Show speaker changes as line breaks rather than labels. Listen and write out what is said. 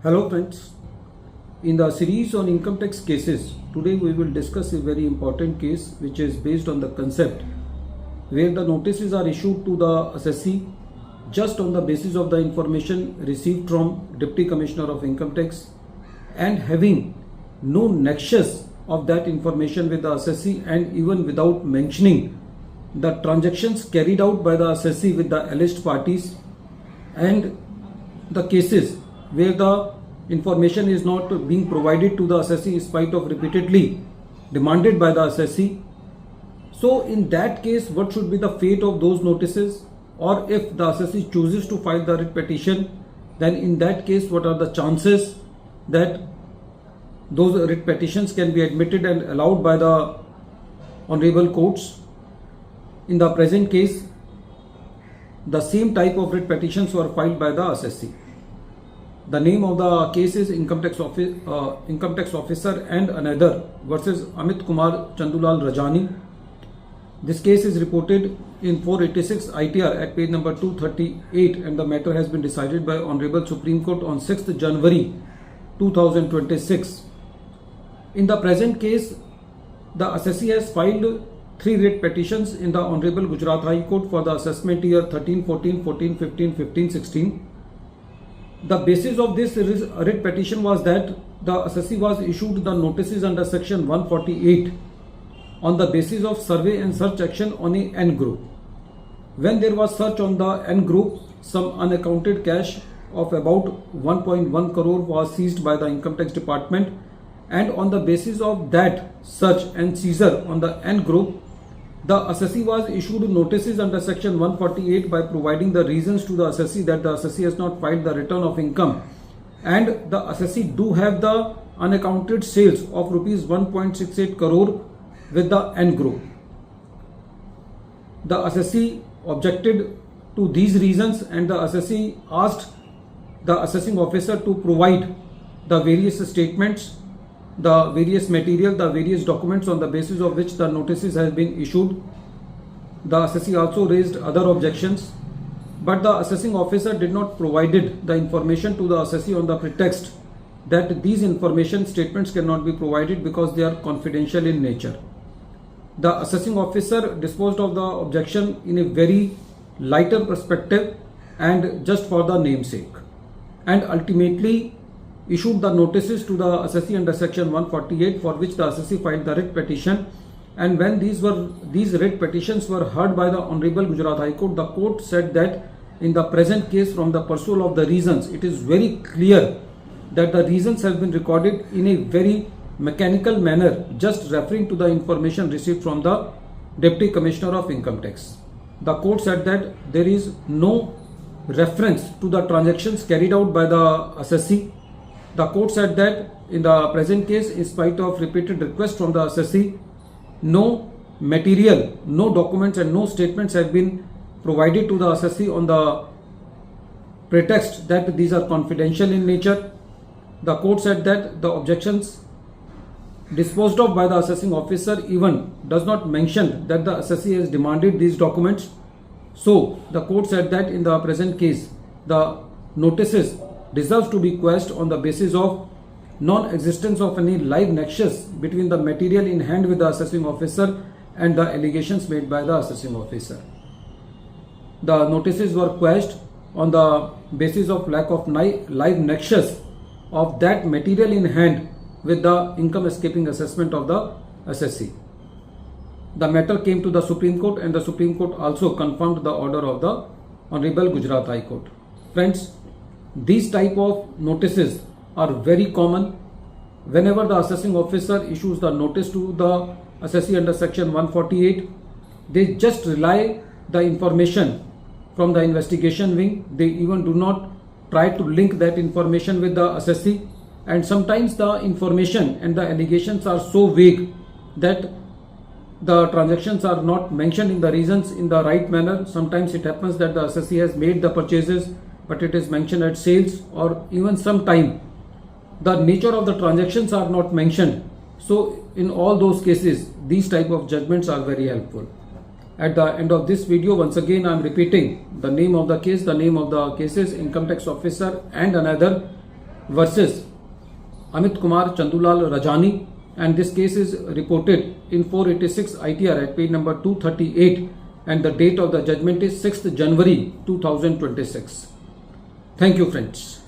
Hello friends, in the series on income tax cases, today we will discuss a very important case which is based on the concept where the notices are issued to the assessee just on the basis of the information received from Deputy Commissioner of Income Tax and having no nexus of that information with the assessee, and even without mentioning the transactions carried out by the assessee with the alleged parties, and the cases where the information is not being provided to the assessee in spite of repeatedly demanded by the assessee. So in that case, what should be the fate of those notices? Or if the assessee chooses to file the writ petition, then in that case, what are the chances that those writ petitions can be admitted and allowed by the honorable courts? In the present case, the same type of writ petitions were filed by the assessee. The name of the case is Income Tax Officer and Another versus Amit Kumar Chandulal Rajani. This case is reported in 486 ITR at page number 238, and the matter has been decided by Honorable Supreme Court on 6th January 2026. In the present case, the assessee has filed 3 writ petitions in the Honorable Gujarat High Court for the assessment year 13, 14, 14, 15, 15, 16. The basis of this writ petition was that the assessee was issued the notices under section 148 on the basis of survey and search action on a N group. When there was search on the N group, some unaccounted cash of about 1.1 crore was seized by the Income Tax Department, and on the basis of that search and seizure on the N group, the assessee was issued notices under section 148 by providing the reasons to the assessee that the assessee has not filed the return of income, and the assessee do have the unaccounted sales of rupees 1.68 crore with the N group. The assessee objected to these reasons, and the assessee asked the assessing officer to provide the various statements, the various material, the various documents on the basis of which the notices have been issued. The assessee also raised other objections, but the assessing officer did not provided the information to the assessee on the pretext that these information statements cannot be provided because they are confidential in nature. The assessing officer disposed of the objection in a very lighter perspective and just for the namesake, and ultimately issued the notices to the assessee under section 148, for which the assessee filed the writ petition. And when these writ petitions were heard by the Honorable Gujarat High Court, the court said that in the present case, from the pursuit of the reasons, it is very clear that the reasons have been recorded in a very mechanical manner, just referring to the information received from the Deputy Commissioner of Income Tax. The court said that there is no reference to the transactions carried out by the assessee. The court said that in the present case, in spite of repeated requests from the assessee, no material, no documents and no statements have been provided to the assessee on the pretext that these are confidential in nature. The court said that the objections disposed of by the assessing officer even does not mention that the assessee has demanded these documents. So the court said that in the present case, the notices deserves to be quashed on the basis of non-existence of any live nexus between the material in hand with the assessing officer and the allegations made by the assessing officer. The notices were quashed on the basis of lack of live nexus of that material in hand with the income escaping assessment of the assessee. The matter came to the Supreme Court, and the Supreme Court also confirmed the order of the Honorable Gujarat High Court. Friends, these type of notices are very common. Whenever the assessing officer issues the notice to the assessee under section 148, they just rely the information from the investigation wing. They even do not try to link that information with the assessee, and sometimes the information and the allegations are so vague that the transactions are not mentioned in the reasons in the right manner. Sometimes it happens that the assessee has made the purchases, but it is mentioned at sales, or even sometime the nature of the transactions are not mentioned. So in all those cases, these type of judgments are very helpful. At the end of this video, once again I am repeating the name of the case. The name of the case is Income Tax Officer and Another versus Amit Kumar Chandulal Rajani, and this case is reported in 486 ITR at page number 238, and the date of the judgment is 6th January 2026. Thank you, friends.